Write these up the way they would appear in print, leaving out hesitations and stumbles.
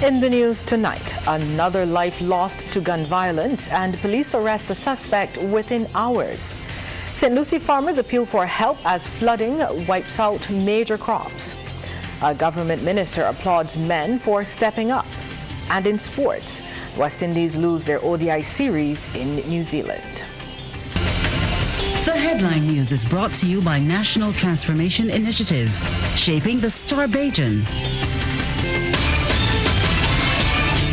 In the news tonight, another life lost to gun violence and police arrest a suspect within hours. St. Lucie farmers appeal for help as flooding wipes out major crops. A government minister applauds men for stepping up. And in sports, West Indies lose their ODI Series in New Zealand. The headline news is brought to you by National Transformation Initiative, shaping the Starbajan.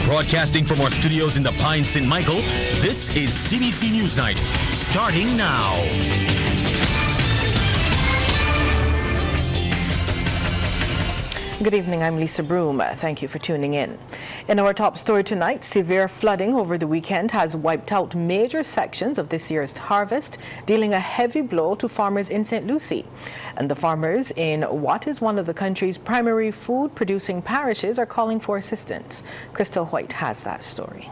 Broadcasting from our studios in the Pine St. Michael, this is CBC NewsNight, starting now. Good evening, I'm Lisa Broom. Thank you for tuning in. In our top story tonight, severe flooding over the weekend has wiped out major sections of this year's harvest, dealing a heavy blow to farmers in St. Lucie. And the farmers in what is one of the country's primary food-producing parishes are calling for assistance. Crystal White has that story.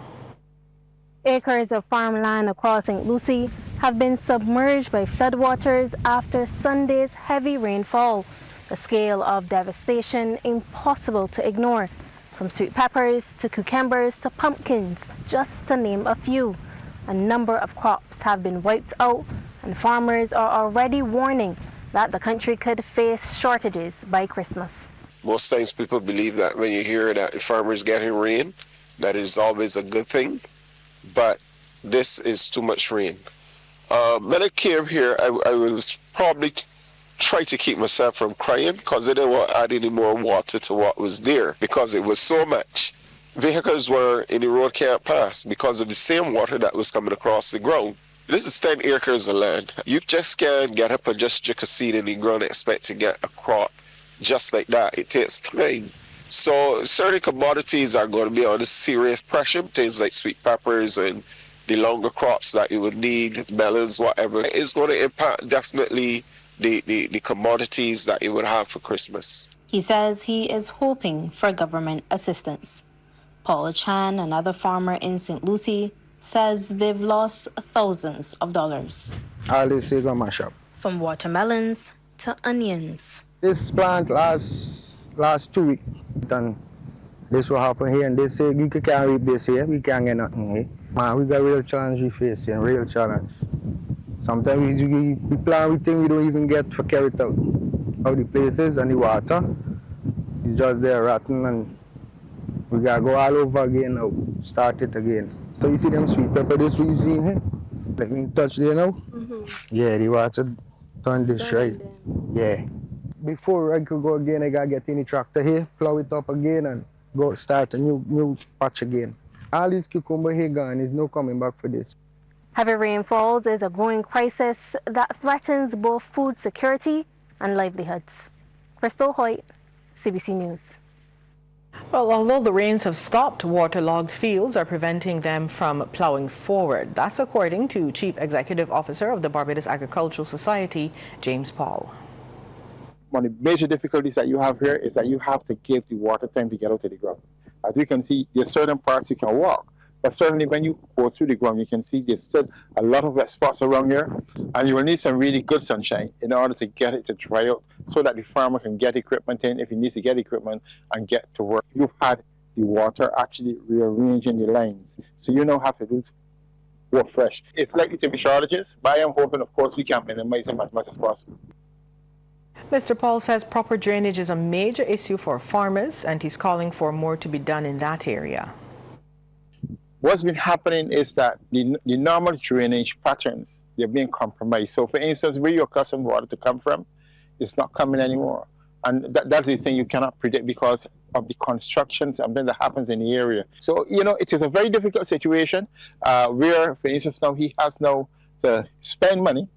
Acres of farmland across St. Lucie have been submerged by floodwaters after Sunday's heavy rainfall. A scale of devastation impossible to ignore, from sweet peppers to cucumbers to pumpkins, just to name a few. A number of crops have been wiped out, and farmers are already warning that the country could face shortages by Christmas. Most times people believe that when you hear that farmers getting rain, that is always a good thing, but this is too much rain. When I came here, I was probably try to keep myself from crying because I didn't want to add any more water to what was there because it was so much. Vehicles were in the road can't pass because of the same water that was coming across the ground. This is 10 acres of land. You just can't get up and just stick a seed in the ground and expect to get a crop just like that. It takes time. So certain commodities are going to be under serious pressure. Things like sweet peppers and the longer crops that you would need, melons, whatever. It's going to impact definitely the commodities that you would have for Christmas. He says he is hoping for government assistance. Paul Chan, another farmer in St. Lucie, says they've lost thousands of dollars. All this is on my shop. From watermelons to onions. This plant last 2 weeks. Done. This will happen here, and they say you can't reap this here, we can't get nothing here. Man, we got real challenge we face here, real challenge. Sometimes we plan with things we don't even get for carry it out. Of the places and the water, it's just there rotten, and we gotta go all over again now, start it again. So you see them sweet pepper, this what you see here? Let me touch there now. Yeah, the water turned this right. Yeah. Before I could go again, I gotta get in the tractor here, plow it up again, and go start a new patch again. All these cucumber here gone, there's no coming back for this. Heavy rainfalls is a growing crisis that threatens both food security and livelihoods. Crystal Hoyt, CBC News. Well, although the rains have stopped, waterlogged fields are preventing them from plowing forward. That's according to Chief Executive Officer of the Barbados Agricultural Society, James Paul. One of the major difficulties that you have here is that you have to give the water time to get out of the ground. As we can see, there's certain parts you can walk. But certainly when you go through the ground, you can see there's still a lot of wet spots around here. And you will need some really good sunshine in order to get it to dry out so that the farmer can get equipment in if he needs to get equipment and get to work. You've had the water actually rearranging the lines. So you now have to do work fresh. It's likely to be shortages, but I am hoping, of course, we can minimize them as much as possible. Mr. Paul says proper drainage is a major issue for farmers, and he's calling for more to be done in that area. What's been happening is that the normal drainage patterns, they're being compromised. So for instance, where your accustomed water to come from, it's not coming anymore. And that's the thing you cannot predict because of the construction, something that happens in the area. So, you know, it is a very difficult situation where, for instance, now he has now to spend money,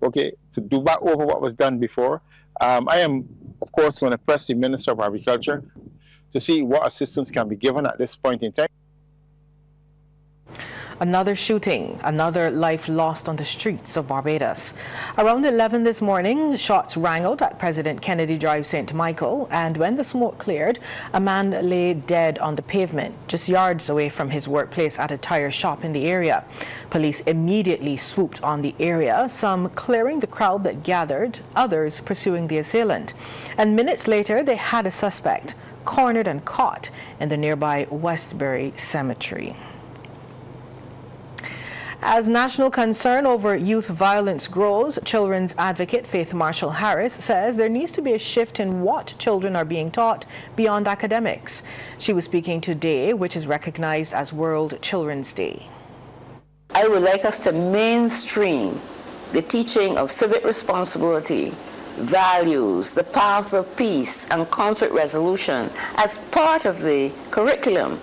okay, to do back over what was done before. I am, of course, going to press the Minister of Agriculture to see what assistance can be given at this point in time. Another shooting, another life lost on the streets of Barbados. Around 11 this morning, shots rang out at President Kennedy Drive, St. Michael, and when the smoke cleared, a man lay dead on the pavement, just yards away from his workplace at a tire shop in the area. Police immediately swooped on the area, some clearing the crowd that gathered, others pursuing the assailant. And minutes later, they had a suspect. cornered and caught in the nearby Westbury Cemetery. As national concern over youth violence grows, children's advocate Faith Marshall-Harris says there needs to be a shift in what children are being taught beyond academics. She was speaking today, which is recognized as World Children's Day. I would like us to mainstream the teaching of civic responsibility, values, the paths of peace and conflict resolution as part of the curriculum,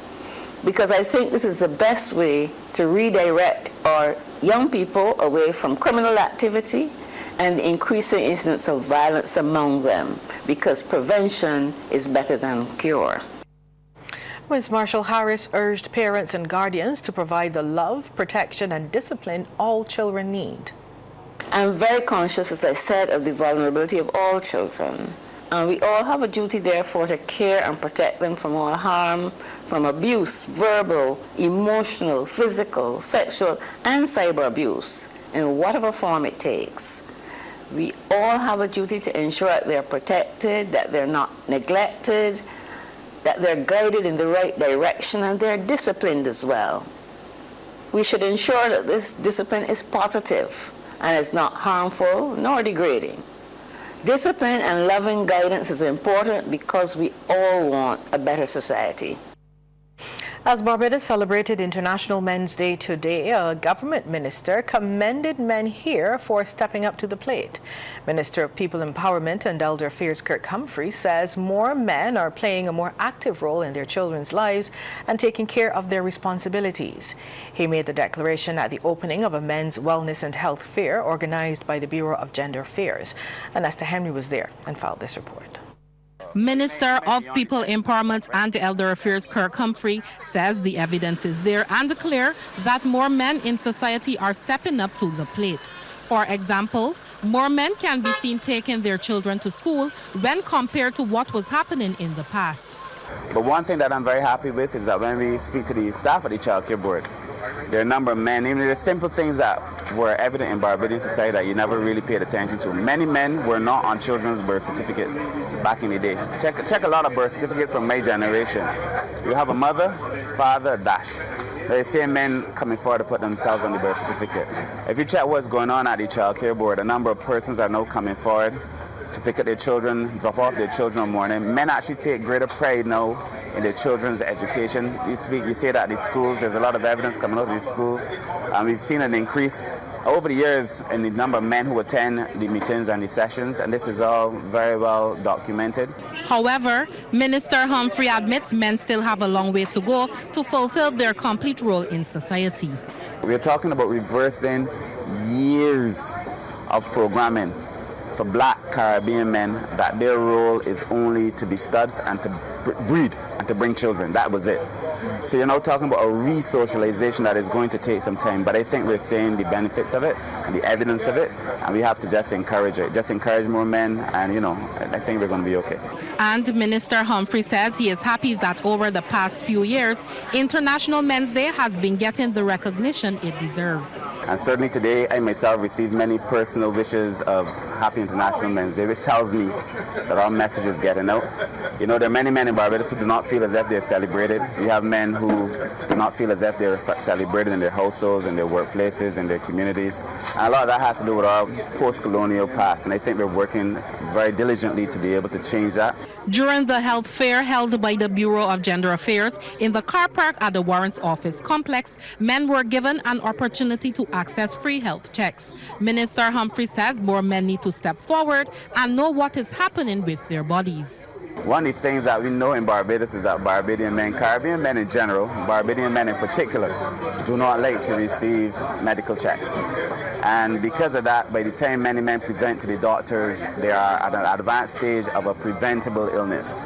because I think this is the best way to redirect our young people away from criminal activity and the increasing incidence of violence among them, because prevention is better than cure. Ms. Marshall-Harris urged parents and guardians to provide the love, protection, and discipline all children need. I'm very conscious, as I said, of the vulnerability of all children. And we all have a duty, therefore, to care and protect them from all harm, from abuse, verbal, emotional, physical, sexual, and cyber abuse, in whatever form it takes. We all have a duty to ensure that they're protected, that they're not neglected, that they're guided in the right direction, and they're disciplined as well. We should ensure that this discipline is positive and is not harmful nor degrading. Discipline and loving guidance is important because we all want a better society. As Barbados celebrated International Men's Day today, a government minister commended men here for stepping up to the plate. Minister of People Empowerment and Elder Affairs Kirk Humphrey says more men are playing a more active role in their children's lives and taking care of their responsibilities. He made the declaration at the opening of a men's wellness and health fair organized by the Bureau of Gender Affairs. And Esther Henry was there and filed this report. Minister of People Empowerment and Elder Affairs Kirk Humphrey says the evidence is there and clear that more men in society are stepping up to the plate. For example, more men can be seen taking their children to school when compared to what was happening in the past. But one thing that I'm very happy with is that when we speak to the staff at the Child Care Board, there are a number of men, even the simple things that were evident in Barbadian society that you never really paid attention to. Many men were not on children's birth certificates back in the day. Check a lot of birth certificates from my generation. You have a mother, father, dash. They say men coming forward to put themselves on the birth certificate. If you check what's going on at the Child Care Board, a number of persons are now coming forward to pick up their children, drop off their children in the morning. Men actually take greater pride now in their children's education. You say that at these schools, there's a lot of evidence coming out of these schools. And we've seen an increase over the years in the number of men who attend the meetings and the sessions, and this is all very well documented. However, Minister Humphrey admits men still have a long way to go to fulfill their complete role in society. We're talking about reversing years of programming for Black Caribbean men that their role is only to be studs and to breed and to bring children. That was it. So you're now talking about a re-socialization that is going to take some time, but I think we're seeing the benefits of it and the evidence of it, and we have to just encourage it. Just encourage more men, and I think we're going to be okay. And Minister Humphrey says he is happy that over the past few years, International Men's Day has been getting the recognition it deserves. And certainly today, I myself received many personal wishes of Happy International Men's Day, which tells me that our message is getting out. There are many men in Barbados who do not feel as if they're celebrated. We have men who do not feel as if they're celebrated in their households, in their workplaces, in their communities. And a lot of that has to do with our post-colonial past, and I think we're working very diligently to be able to change that. During the health fair held by the Bureau of Gender Affairs in the car park at the Warrants Office complex, men were given an opportunity to access free health checks. Minister Humphrey says more men need to step forward and know what is happening with their bodies. One of the things that we know in Barbados is that Barbadian men, Caribbean men in general, Barbadian men in particular, do not like to receive medical checks. And because of that, by the time many men present to the doctors, they are at an advanced stage of a preventable illness.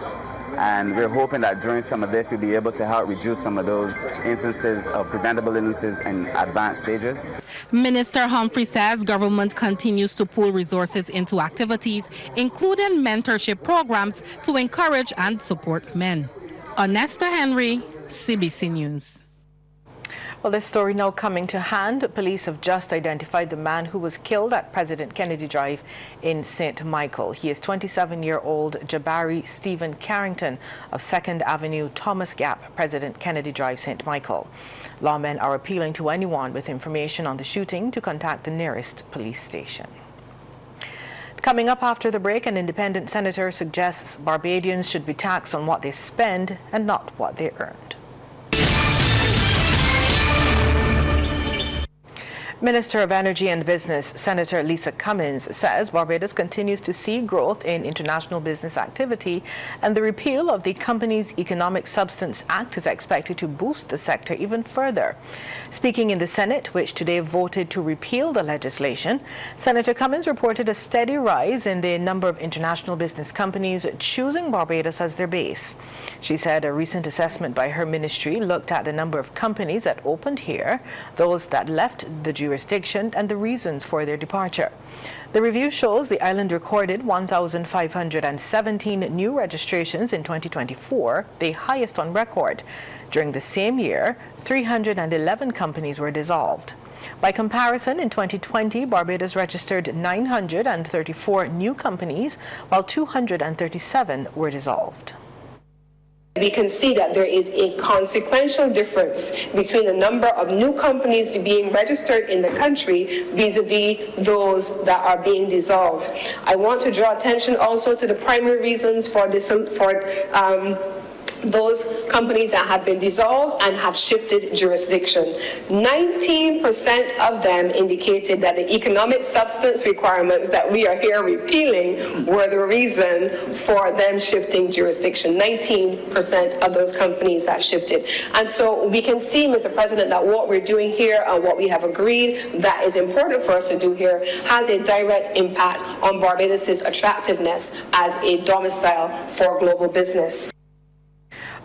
And we're hoping that during some of this, we'll be able to help reduce some of those instances of preventable illnesses in advanced stages. Minister Humphrey says government continues to pool resources into activities, including mentorship programs to encourage and support men. Onesta Henry, CBC News. Well, this story now coming to hand. Police have just identified the man who was killed at President Kennedy Drive in St. Michael. He is 27-year-old Jabari Stephen Carrington of 2nd Avenue, Thomas Gap, President Kennedy Drive, St. Michael. Lawmen are appealing to anyone with information on the shooting to contact the nearest police station. Coming up after the break, an independent senator suggests Barbadians should be taxed on what they spend and not what they earned. Minister of Energy and Business, Senator Lisa Cummins, says Barbados continues to see growth in international business activity, and the repeal of the Companies Economic Substance Act is expected to boost the sector even further. Speaking in the Senate, which today voted to repeal the legislation, Senator Cummins reported a steady rise in the number of international business companies choosing Barbados as their base. She said a recent assessment by her ministry looked at the number of companies that opened here, those that left the jurisdiction, and the reasons for their departure. The review shows the island recorded 1,517 new registrations in 2024, the highest on record. During the same year, 311 companies were dissolved. By comparison, in 2020, Barbados registered 934 new companies, while 237 were dissolved. We can see that there is a consequential difference between the number of new companies being registered in the country vis-a-vis those that are being dissolved. I want to draw attention also to the primary reasons for those companies that have been dissolved and have shifted jurisdiction. 19% of them indicated that the economic substance requirements that we are here repealing were the reason for them shifting jurisdiction. 19% of those companies that shifted. And so we can see, Mr. President, that what we're doing here and what we have agreed that is important for us to do here has a direct impact on Barbados' attractiveness as a domicile for global business.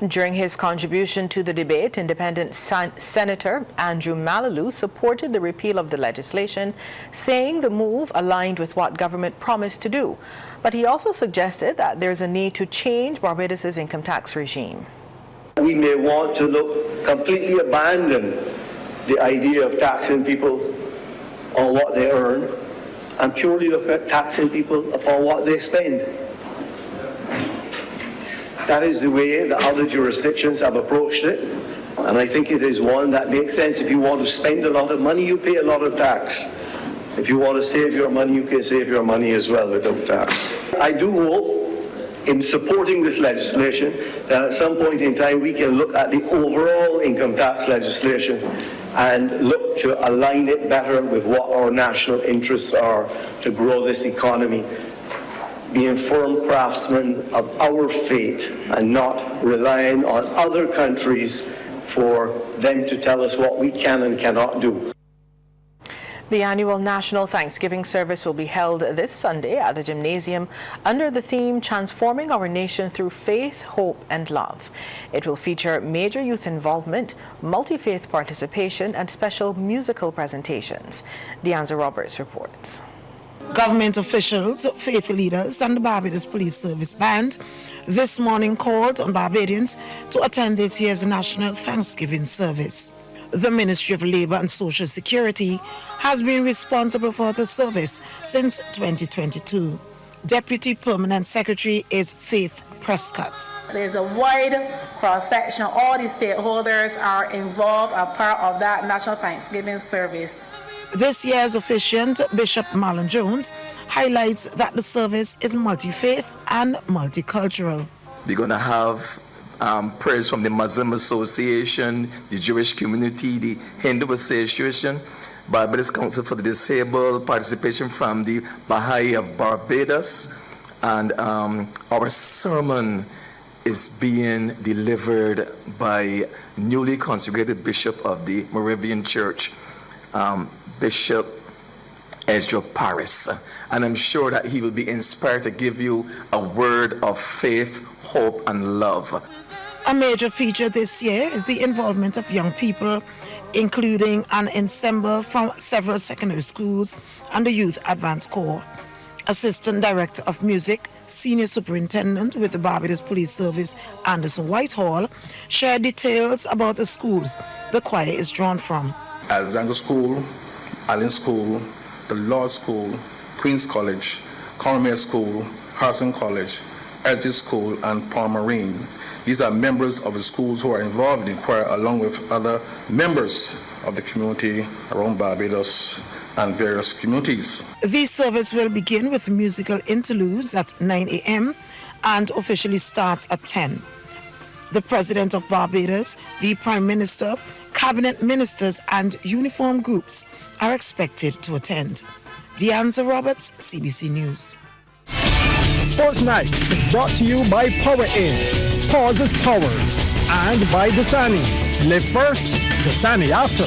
During his contribution to the debate, independent Senator Andrew Malalou supported the repeal of the legislation, saying the move aligned with what government promised to do. But he also suggested that there's a need to change Barbados' income tax regime. We may want to completely abandon the idea of taxing people on what they earn and purely look at taxing people upon what they spend. That is the way that other jurisdictions have approached it, and I think it is one that makes sense. If you want to spend a lot of money, you pay a lot of tax. If you want to save your money, you can save your money as well without tax. I do hope, in supporting this legislation, that at some point in time we can look at the overall income tax legislation and look to align it better with what our national interests are to grow this economy, being firm craftsmen of our fate and not relying on other countries for them to tell us what we can and cannot do. The annual National Thanksgiving Service will be held this Sunday at the Gymnasium under the theme Transforming Our Nation Through Faith, Hope and Love. It will feature major youth involvement, multi-faith participation and special musical presentations. Deanza Roberts reports. Government officials, faith leaders and the Barbados Police Service Band this morning called on Barbadians to attend this year's National Thanksgiving Service. The Ministry of Labour and Social Security has been responsible for the service since 2022. Deputy Permanent Secretary is Faith Prescott. There's a wide cross-section. All the stakeholders are involved, are part of that National Thanksgiving Service. This year's officiant, Bishop Marlon Jones, highlights that the service is multi-faith and multicultural. We're going to have prayers from the Muslim Association, the Jewish community, the Hindu Association, Barbados Council for the Disabled, participation from the Baha'i of Barbados, and our sermon is being delivered by newly consecrated Bishop of the Moravian Church, Bishop Ezra Paris, and I'm sure that he will be inspired to give you a word of faith, hope and love. A major feature this year is the involvement of young people, including an ensemble from several secondary schools and the Youth Advance Corps. Assistant Director of Music, Senior Superintendent with the Barbados Police Service, Anderson Whitehall, shared details about the schools the choir is drawn from. Alexander School, Allen School, the Law School, Queen's College, Cormier School, Harrison College, Edges School, and Palmerine. These are members of the schools who are involved in choir along with other members of the community around Barbados and various communities. The service will begin with musical interludes at 9 a.m. and officially starts at 10. The President of Barbados, the Prime Minister, Cabinet Ministers and uniform groups are expected to attend. Deanza Roberts, CBC News. Sports Night is brought to you by Power In, Pause is Power, and by Dasani. Live first, Dasani after.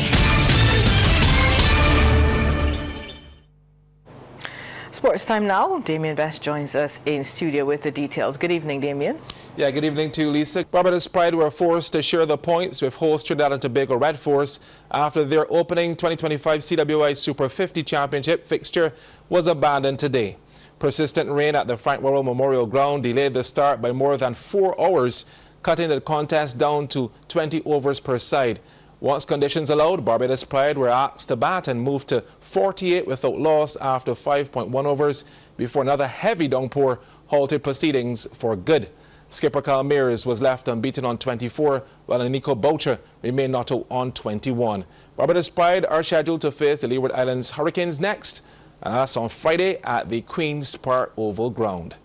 Sports time now. Damien Best joins us in studio with the details. Good evening, Damien. Yeah, good evening to you, Lisa. Barbados Pride were forced to share the points with host Trinidad and Tobago Red Force after their opening 2025 CWI Super 50 Championship fixture was abandoned today. Persistent rain at the Frank Worrell Memorial Ground delayed the start by more than 4 hours, cutting the contest down to 20 overs per side. Once conditions allowed, Barbados Pride were asked to bat and moved to 48 without loss after 5.1 overs before another heavy downpour halted proceedings for good. Skipper Carl Mears was left unbeaten on 24, while Nico Boucher remained not out on 21. Barbados Pride are scheduled to face the Leeward Islands Hurricanes next, and that's on Friday at the Queen's Park Oval Ground.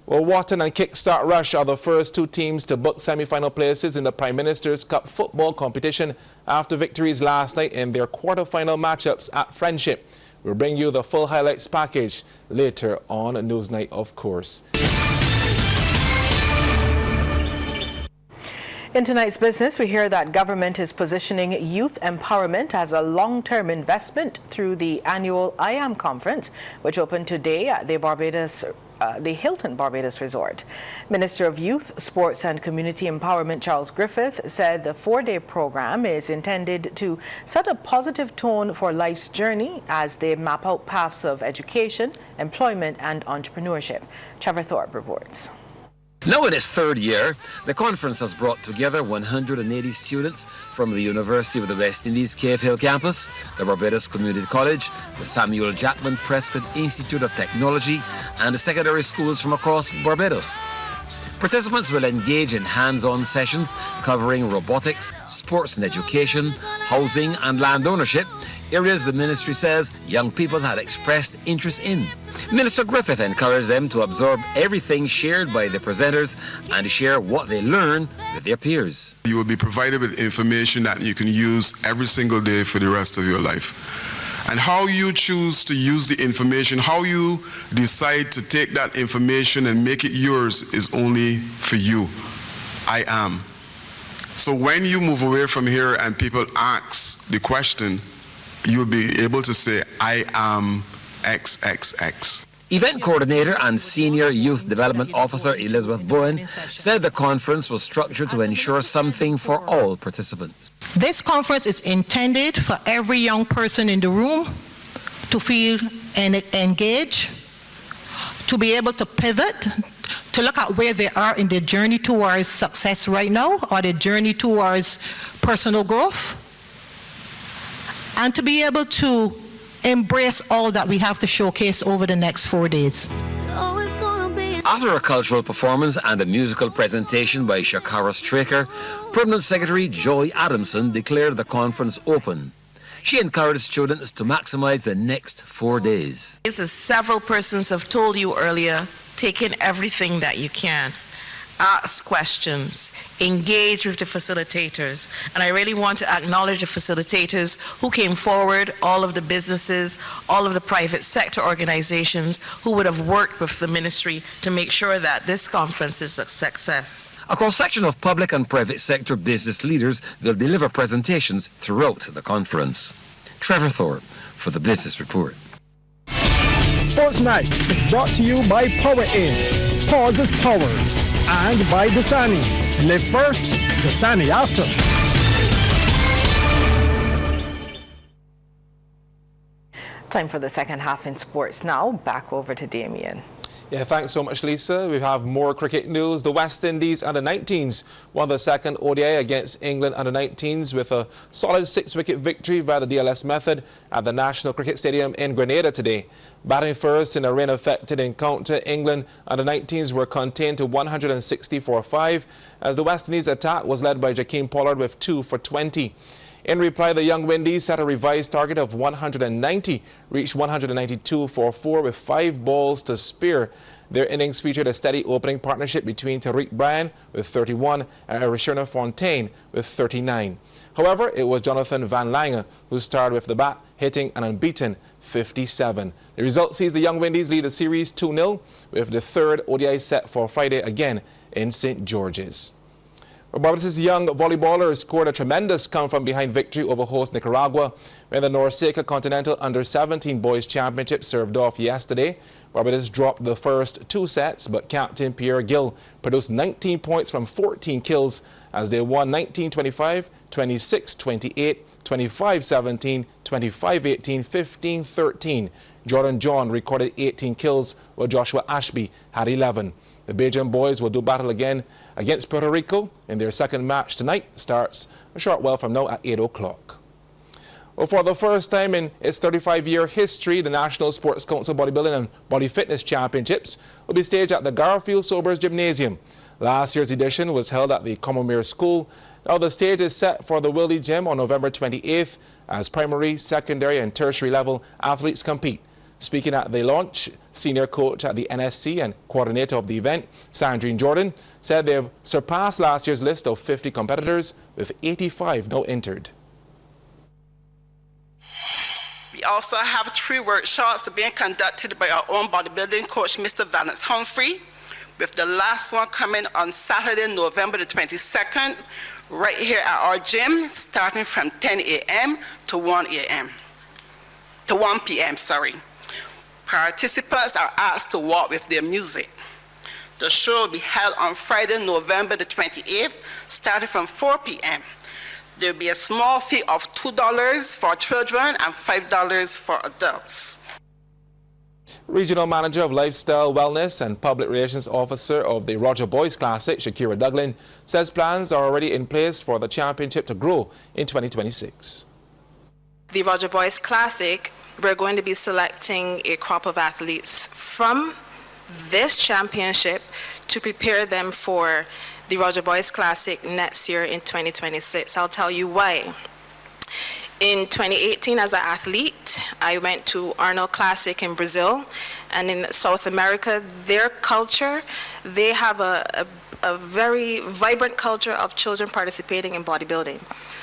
Well, Wharton and Kickstart Rush are the first 2 teams to book semi-final places in the Prime Minister's Cup football competition after victories last night in their quarter-final matchups at Friendship. We'll bring you the full highlights package later on Newsnight, of course. In tonight's business, we hear that government is positioning youth empowerment as a long-term investment through the annual I Am Conference, which opened today at the Hilton Barbados Resort. Minister of Youth, Sports and Community Empowerment Charles Griffith said the 4-day program is intended to set a positive tone for life's journey as they map out paths of education, employment and entrepreneurship. Trevor Thorpe reports. Now in its 3rd year, the conference has brought together 180 students from the University of the West Indies Cave Hill campus, the Barbados Community College, the Samuel Jackman Prescott Institute of Technology, and the secondary schools from across Barbados. Participants will engage in hands-on sessions covering robotics, sports and education, housing and land ownership, areas the ministry says young people had expressed interest in. Minister Griffith encouraged them to absorb everything shared by the presenters and share what they learn with their peers. You will be provided with information that you can use every single day for the rest of your life. And how you choose to use the information, how you decide to take that information and make it yours is only for you. I am. So when you move away from here and people ask the question, you'll be able to say, I am XXX. Event coordinator and senior youth development officer Elizabeth Bowen said the conference was structured to ensure something for all participants. This conference is intended for every young person in the room to feel and engage, to be able to pivot, to look at where they are in their journey towards success right now or their journey towards personal growth, and to be able to embrace all that we have to showcase over the next 4 days. After a cultural performance and a musical presentation by Shakara Straker, Permanent Secretary Joy Adamson declared the conference open. She encouraged students to maximize the next 4 days. As several persons have told you earlier, take in everything that you can. Ask questions, engage with the facilitators. And I really want to acknowledge the facilitators who came forward, all of the businesses, all of the private sector organizations who would have worked with the ministry to make sure that this conference is a success. A cross-section of public and private sector business leaders will deliver presentations throughout the conference. Trevor Thorpe for the Business Report. Sports Night is brought to you by Power In, Pause is Power, and by Dasani. Live first, Dasani after. Time for the second half in sports now. Back over to Damien. Yeah, thanks so much, Lisa. We have more cricket news. The West Indies under-19s won the second ODI against England under-19s with a solid 6-wicket victory via the DLS method at the National Cricket Stadium in Grenada today. Batting first in a rain-affected encounter, England under-19s were contained to 160 for 5 as the West Indies attack was led by Jakeem Pollard with 2 for 20. In reply, the young Windies set a revised target of 190, reached 192 for 4 with 5 balls to spare. Their innings featured a steady opening partnership between Tariq Bryan with 31 and Arishona Fontaine with 39. However, it was Jonathan Van Lange who starred with the bat, hitting an unbeaten 57. The result sees the young Windies lead the series 2-0 with the third ODI set for Friday again in St. George's. Barbados' young volleyballers scored a tremendous come-from-behind victory over host Nicaragua when the Norseca Continental Under-17 Boys Championship served off yesterday. Barbados dropped the first 2 sets, but captain Pierre Gill produced 19 points from 14 kills as they won 19-25, 26-28, 25-17, 25-18, 15-13. Jordan John recorded 18 kills, while Joshua Ashby had 11. The Bajan boys will do battle again against Puerto Rico in their second match tonight. Starts a short while from now at 8 o'clock. Well, for the first time in its 35-year history, the National Sports Council Bodybuilding and Body Fitness Championships will be staged at the Garfield Sobers Gymnasium. Last year's edition was held at the Commonwealth School. Now the stage is set for the Willie Gym on November 28th as primary, secondary and tertiary level athletes compete. Speaking at the launch, senior coach at the NSC and coordinator of the event, Sandrine Jordan, said they have surpassed last year's list of 50 competitors with 85 now entered. We also have 3 workshops being conducted by our own bodybuilding coach, Mr. Valence Humphrey, with the last one coming on Saturday, November the 22nd, right here at our gym, starting from 10 a.m. to 1 p.m. Participants are asked to walk with their music. The show will be held on Friday, November the 28th, starting from 4 p.m. There will be a small fee of $2 for children and $5 for adults. Regional Manager of Lifestyle, Wellness and Public Relations Officer of the Roger Boys Classic, Shakira Duglin, says plans are already in place for the championship to grow in 2026. The Roger Boys Classic, we're going to be selecting a crop of athletes from this championship to prepare them for the Roger Boys Classic next year in 2026. I'll tell you why. In 2018, as an athlete, I went to Arnold Classic in Brazil, and in South America, their culture, they have a very vibrant culture of children participating in bodybuilding.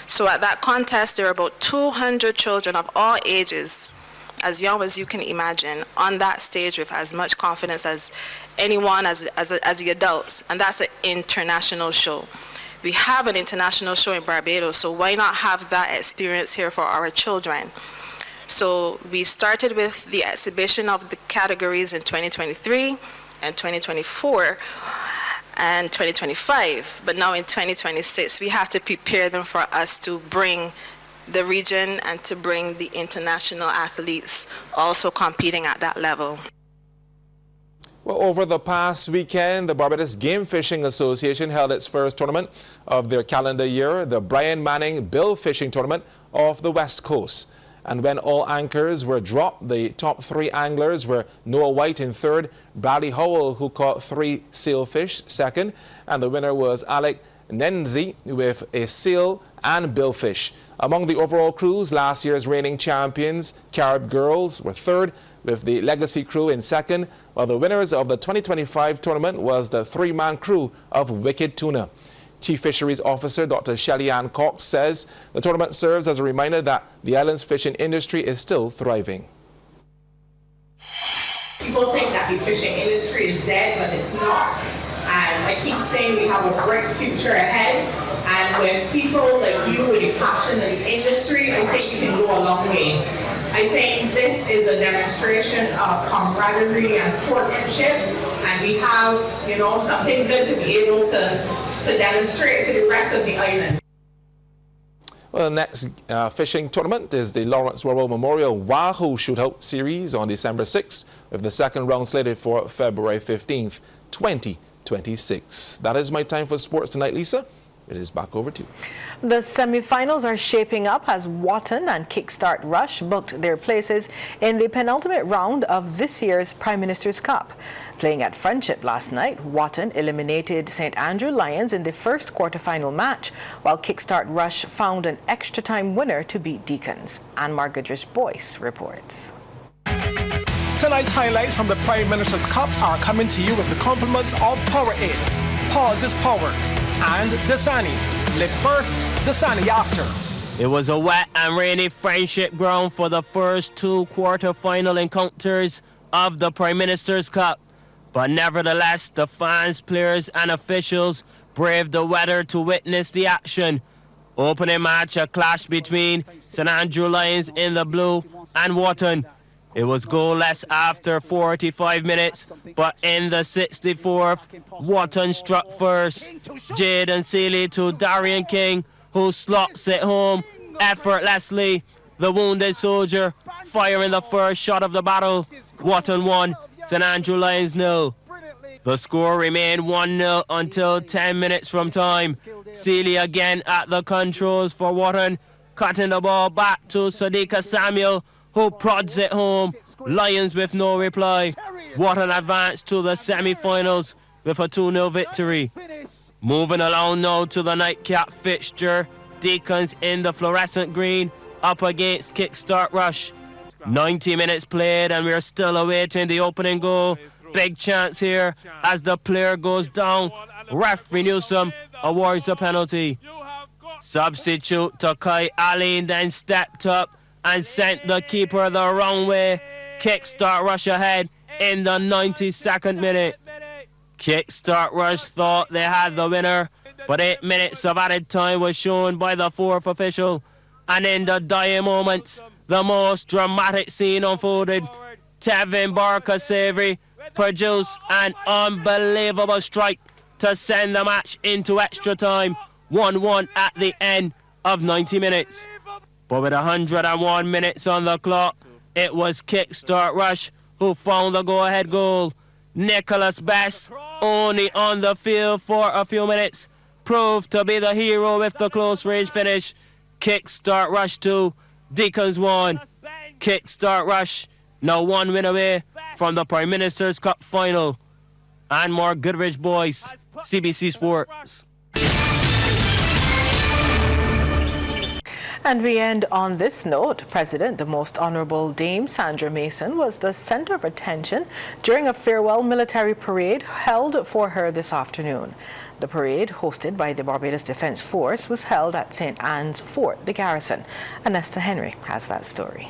So at that contest, there were about 200 children of all ages, as young as you can imagine, on that stage with as much confidence as anyone, as the adults, and that's an international show. We have an international show in Barbados, so why not have that experience here for our children? So we started with the exhibition of the categories in 2023 and 2024 and 2025, but now in 2026 we have to prepare them for us to bring the region and to bring the international athletes also competing at that level. Well, over the past weekend, the Barbados Game Fishing Association held its first tournament of their calendar year, the Brian Manning Bill Fishing Tournament off the West Coast. And when all anchors were dropped, the top 3 anglers were Noah White in third, Bradley Howell, who caught 3 sailfish, second, and the winner was Alec Nenzi with a seal and billfish. Among the overall crews, last year's reigning champions, Carib Girls, were third, with the Legacy crew in second, while the winners of the 2025 tournament was the 3-man crew of Wicked Tuna. Chief Fisheries Officer Dr. Shelly Ann Cox says the tournament serves as a reminder that the island's fishing industry is still thriving. People think that the fishing industry is dead, but it's not. And I keep saying we have a bright future ahead. And with people like you with a passion in the industry, I think you can go a long way. I think this is a demonstration of camaraderie and sportsmanship, and we have, something good to be able to demonstrate to the rest of the island. Well, the next fishing tournament is the Lawrence Worrell Memorial Wahoo Shootout Series on December 6th, with the second round slated for February 15th, 2026. That is my time for sports tonight, Lisa. It is back over to you. The semi-finals are shaping up as Wotton and Kickstart Rush booked their places in the penultimate round of this year's Prime Minister's Cup. Playing at Friendship last night, Wotton eliminated St. Andrew Lions in the first quarterfinal match, while Kickstart Rush found an extra-time winner to beat Deacons. Anne-Mar Goodrich-Boyce reports. Tonight's highlights from the Prime Minister's Cup are coming to you with the compliments of Power Aid, Pause is Power, and Dasani. Live first, Dasani after. It was a wet and rainy Friendship ground for the first two quarter-final encounters of the Prime Minister's Cup. But nevertheless, the fans, players and officials braved the weather to witness the action. Opening match, a clash between St. Andrew Lions in the blue and Wotton. It was goalless after 45 minutes, but in the 64th, Wotton struck first. Jaden Seeley to Darian King, who slots it home effortlessly. The wounded soldier firing the first shot of the battle. Wotton 1, St. Andrew Lions 0. The score remained 1-0 until 10 minutes from time. Seeley again at the controls for Wotton, cutting the ball back to Sadiqa Samuel, who prods it home. Lions with no reply. Wotton advanced to the semi-finals with a 2-0 victory. Moving along now to the nightcap fixture. Deacons in the fluorescent green up against Kickstart Rush. 90 minutes played and we're still awaiting the opening goal. Big chance here as the player goes down. Referee Newsom awards a penalty. Substitute Takai Aline then stepped up and sent the keeper the wrong way. Kickstart Rush ahead in the 92nd minute. Kickstart Rush thought they had the winner, but 8 minutes of added time was shown by the fourth official. And in the dying moments, the most dramatic scene unfolded. Tevin Barker-Savory produced an unbelievable strike to send the match into extra time, 1-1 at the end of 90 minutes. But with 101 minutes on the clock, it was Kickstart Rush who found the go-ahead goal. Nicholas Best, only on the field for a few minutes, proved to be the hero with the close-range finish. Kickstart Rush 2, Deacons 1. Kickstart Rush now 1 win away from the Prime Minister's Cup final. Anne-Mar Goodrich-Boyce, CBC Sports. And we end on this note. President, the Most Honorable Dame Sandra Mason, was the center of attention during a farewell military parade held for her this afternoon. The parade, hosted by the Barbados Defence Force, was held at St. Anne's Fort, the garrison. Anesta Henry has that story.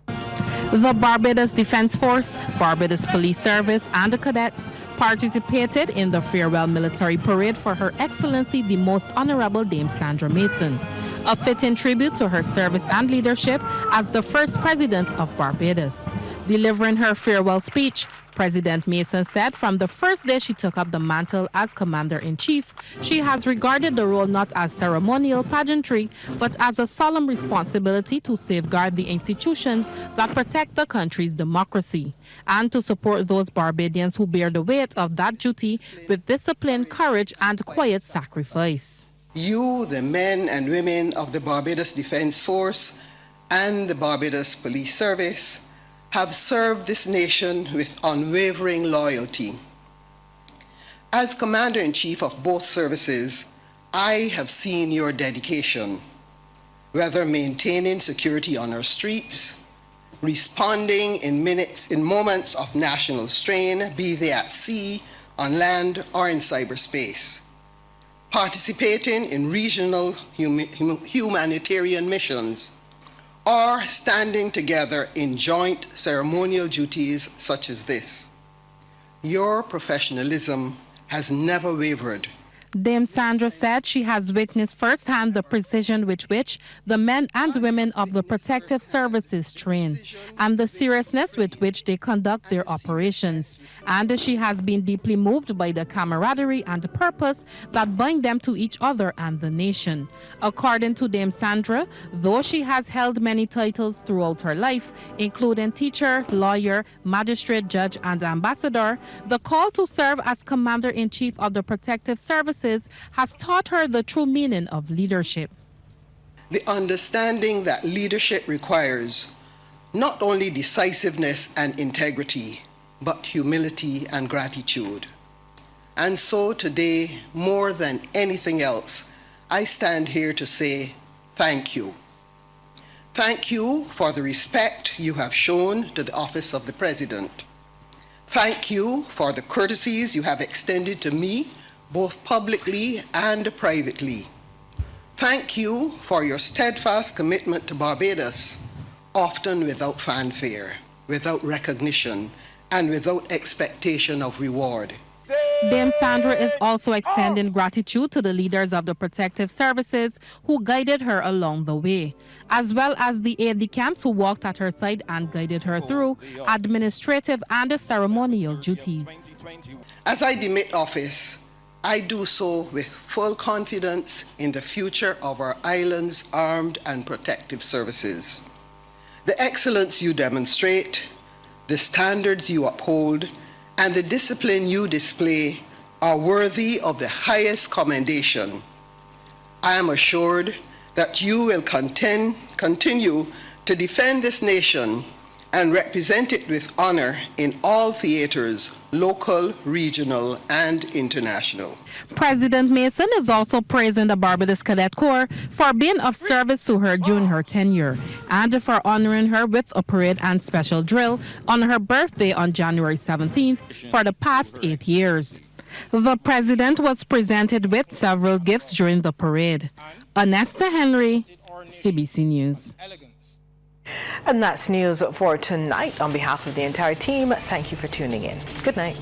The Barbados Defence Force, Barbados Police Service and the cadets participated in the farewell military parade for Her Excellency the Most Honorable Dame Sandra Mason, a fitting tribute to her service and leadership as the first president of Barbados. Delivering her farewell speech, President Mason said from the first day she took up the mantle as Commander-in-Chief, she has regarded the role not as ceremonial pageantry, but as a solemn responsibility to safeguard the institutions that protect the country's democracy, and to support those Barbadians who bear the weight of that duty with discipline, courage, and quiet sacrifice. You, the men and women of the Barbados Defence Force and the Barbados Police Service, have served this nation with unwavering loyalty. As Commander-in-Chief of both services, I have seen your dedication, whether maintaining security on our streets, responding in moments of national strain, be they at sea, on land, or in cyberspace, participating in regional humanitarian missions, or standing together in joint ceremonial duties such as this. Your professionalism has never wavered. Dame Sandra said she has witnessed firsthand the precision with which the men and women of the protective services train and the seriousness with which they conduct their operations. And she has been deeply moved by the camaraderie and purpose that bind them to each other and the nation. According to Dame Sandra, though she has held many titles throughout her life, including teacher, lawyer, magistrate, judge, and ambassador, the call to serve as Commander-in-Chief of the Protective Services has taught her the true meaning of leadership. The understanding that leadership requires not only decisiveness and integrity, but humility and gratitude. And so today, more than anything else, I stand here to say thank you. Thank you for the respect you have shown to the office of the President. Thank you for the courtesies you have extended to me, both publicly and privately. Thank you for your steadfast commitment to Barbados, often without fanfare, without recognition, and without expectation of reward. Dame Sandra is also extending gratitude to the leaders of the protective services who guided her along the way, as well as the aide-de-camps who walked at her side and guided her through administrative and ceremonial duties. As I demit office, I do so with full confidence in the future of our island's armed and protective services. The excellence you demonstrate, the standards you uphold, and the discipline you display are worthy of the highest commendation. I am assured that you will continue to defend this nation and represent it with honor in all theaters, local, regional, and international. President Mason is also praising the Barbados Cadet Corps for being of service to her during her tenure and for honoring her with a parade and special drill on her birthday on January 17th for the past 8 years. The President was presented with several gifts during the parade. Anesta Henry, CBC News. And that's news for tonight. On behalf of the entire team, thank you for tuning in. Good night.